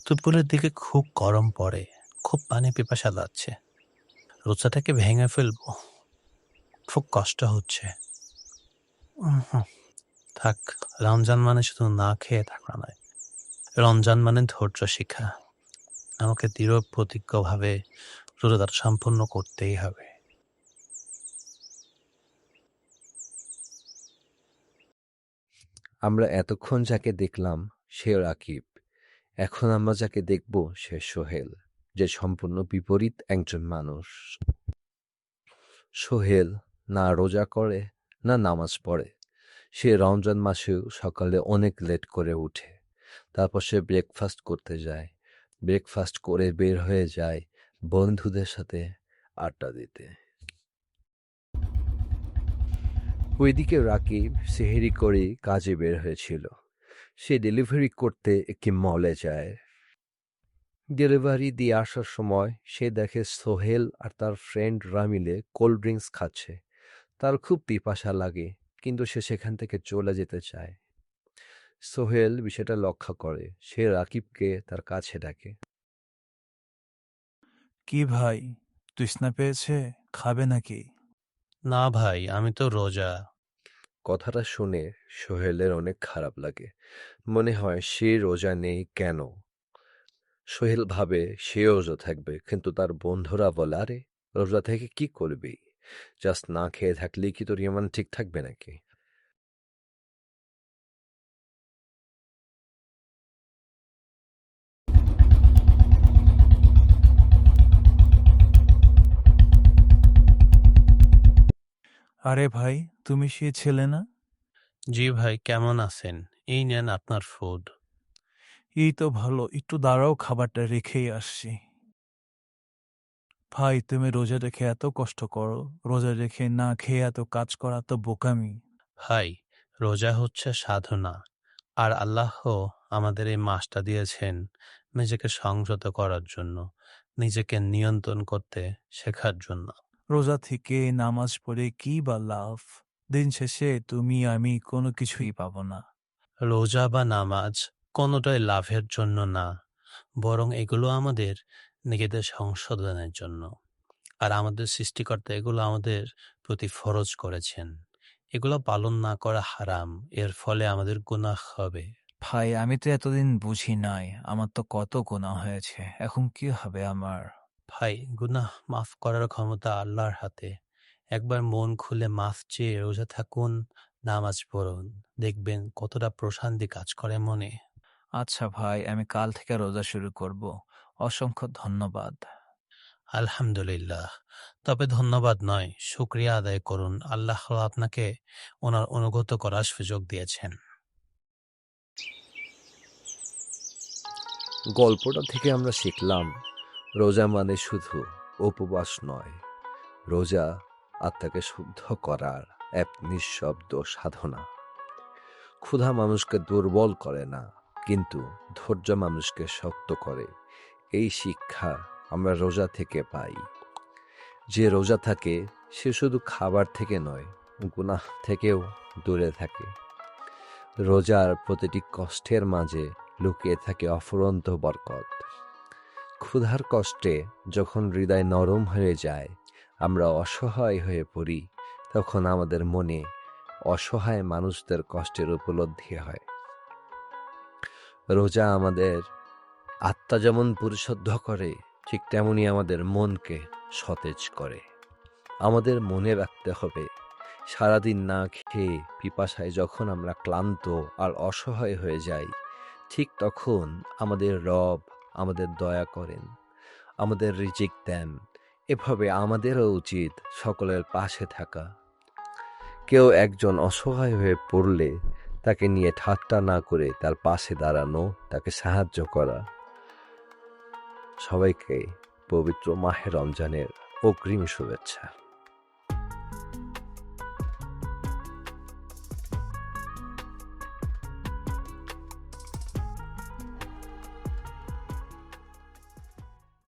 দুপুরের দিকে খুব গরম পড়ে, খুব পানি পিপাসা লাগছে। রোজাটাকে ভেঙে ফেলবো, খুব কষ্ট হচ্ছে। হুম, থাক। রমজান মানে শুধু না খেয়ে থাকা নয়, রমজান মানে ধৈর্য শিখা। আমাকে দৃঢ় প্রতিজ্ঞভাবে রোজাটা সম্পূর্ণ করতেই হবে। আমরা এতক্ষণ যাকে দেখলাম সে রাকিব, এখন আমরা যাকে দেখব সে সোহেল, যে সম্পূর্ণ বিপরীত একজন মানুষ। সোহেল না রোজা করে না নামাজ পড়ে। সে রমজান মাসেও সকালে অনেক লেট করে উঠে, তারপর সে ব্রেকফাস্ট করতে যায়, ব্রেকফাস্ট করে বের হয়ে যায় বন্ধুদের সাথে আড্ডা দিতে। ওইদিকে রাকিব সেহেরি করে কাজে বের হয়েছিল। সে ডেলিভারি করতে একটি মলে যায়। ডেলিভারি দিয়ে আসার সময় সে দেখে সোহেল আর তার ফ্রেন্ডরা মিলে কোল্ড ড্রিঙ্কস খাচ্ছে। তার খুব পিপাসা লাগে, কিন্তু সে সেখান থেকে চলে যেতে চায়। সোহেল বিষয়টা লক্ষ্য করে, সে রাকিবকে তার কাছে ডাকে। কি ভাই, তৃষ্ণা পেয়েছে? খাবে নাকি? না ভাই, আমি তো রোজা। কথাটা শুনে সোহেলের অনেক খারাপ লাগে। মনে হয় সে রোজা নেই কেন। সোহেল ভাবে সে রোজা থাকবে, কিন্তু তার বন্ধুরা বলে, আরে রোজা থেকে কি করবি? জাস্ট না খেয়ে থাকলেই কি তোর ইমান ঠিক থাকবে নাকি? আরে ভাই, তুমি সে ছেলে না? জি ভাই, কেমন আছেন? এই নেন আপনার ফুড। এই তো ভালো, একটু দাঁড়াও, খাবারটা রেখেই আসছি। ভাই, তুমি রোজা রেখে এত কষ্ট করো, রোজা রেখে না খেয়ে এত কাজ করা তো বোকামি। ভাই, রোজা হচ্ছে সাধনা, আর আল্লাহ আমাদের এই মাসটা দিয়েছেন নিজেকে সংযত করার জন্য, নিজেকে নিয়ন্ত্রণ করতে শেখার জন্য। রোজা থেকে নামাজ পড়ে কি বা লাভ? দিন শেষে তুমি আমি কোনো কিছুই পাবো না। রোজা বা নামাজ কোনোটাই লাভের জন্য না, বরং এগুলো আমাদের নিজেদের সংশোধনের জন্য। আর আমাদের সৃষ্টিকর্তা এগুলো আমাদের প্রতি ফরজ করেছেন। এগুলো পালন না করা হারাম, এর ফলে আমাদের গুনাহ হবে। ভাই, আমি তো এতদিন বুঝি নাই, আমার তো কত গুনাহ হয়েছে, এখন কি হবে আমার? ভাই, গুনাহ মাফ করার ক্ষমতা আল্লাহর হাতে। একবার মন খুলে মাফ চেয়ে রোজা থাকুন, নামাজ পড়ুন, দেখবেন কতটা প্রশান্তি কাজ করে মনে। আচ্ছা ভাই, আমি কাল থেকে রোজা শুরু করব। অসংখ্য ধন্যবাদ। আলহামদুলিল্লাহ। তবে ধন্যবাদ নয়, শুকরিয়া আদায় করুন। আল্লাহ আপনাকে ওনার অনুগত করার সুযোগ দিয়েছেন। গল্পটা থেকে আমরা শিখলাম, রোজা মানে শুধু উপবাস নয়, রোজা আত্মাকে শুদ্ধ করার এক নিঃশব্দ সাধনা। ক্ষুধা মানুষকে দুর্বল করে না, কিন্তু ধৈর্য মানুষকে শক্ত করে। এই শিক্ষা আমরা রোজা থেকে পাই। যে রোজা থাকে সে শুধু খাবার থেকে নয়, গুনাহ থেকেও দূরে থাকে। রোজার প্রতিটি কষ্টের মাঝে লুকিয়ে থাকে অফুরন্ত বরকত। ক্ষুধার কষ্টে যখন হৃদয় নরম হয়ে যায়, আমরা অসহায় হয়ে পড়ি, তখন আমাদের মনে অসহায় মানুষদের কষ্টের উপলব্ধি হয়। রোজা আমাদের আত্মা যেমন পরিশুদ্ধ করে, ঠিক তেমনি আমাদের মনকে সতেজ করে। আমাদের মনে রাখতে হবে, সারাদিন না খেয়ে পিপাসায় যখন আমরা ক্লান্ত আর অসহায় হয়ে যাই, ঠিক তখন আমাদের রব আমাদের দয়া করেন, আমাদের রিজিক দেন। এভাবে আমাদেরও উচিত সকলের পাশে থাকা। কেউ একজন অসহায় হয়ে পড়লে তাকে নিয়ে ঠাট্টা না করে তার পাশে দাঁড়ানো, তাকে সাহায্য করা। সবাইকে পবিত্র মাহে রমজানের অগ্রিম শুভেচ্ছা।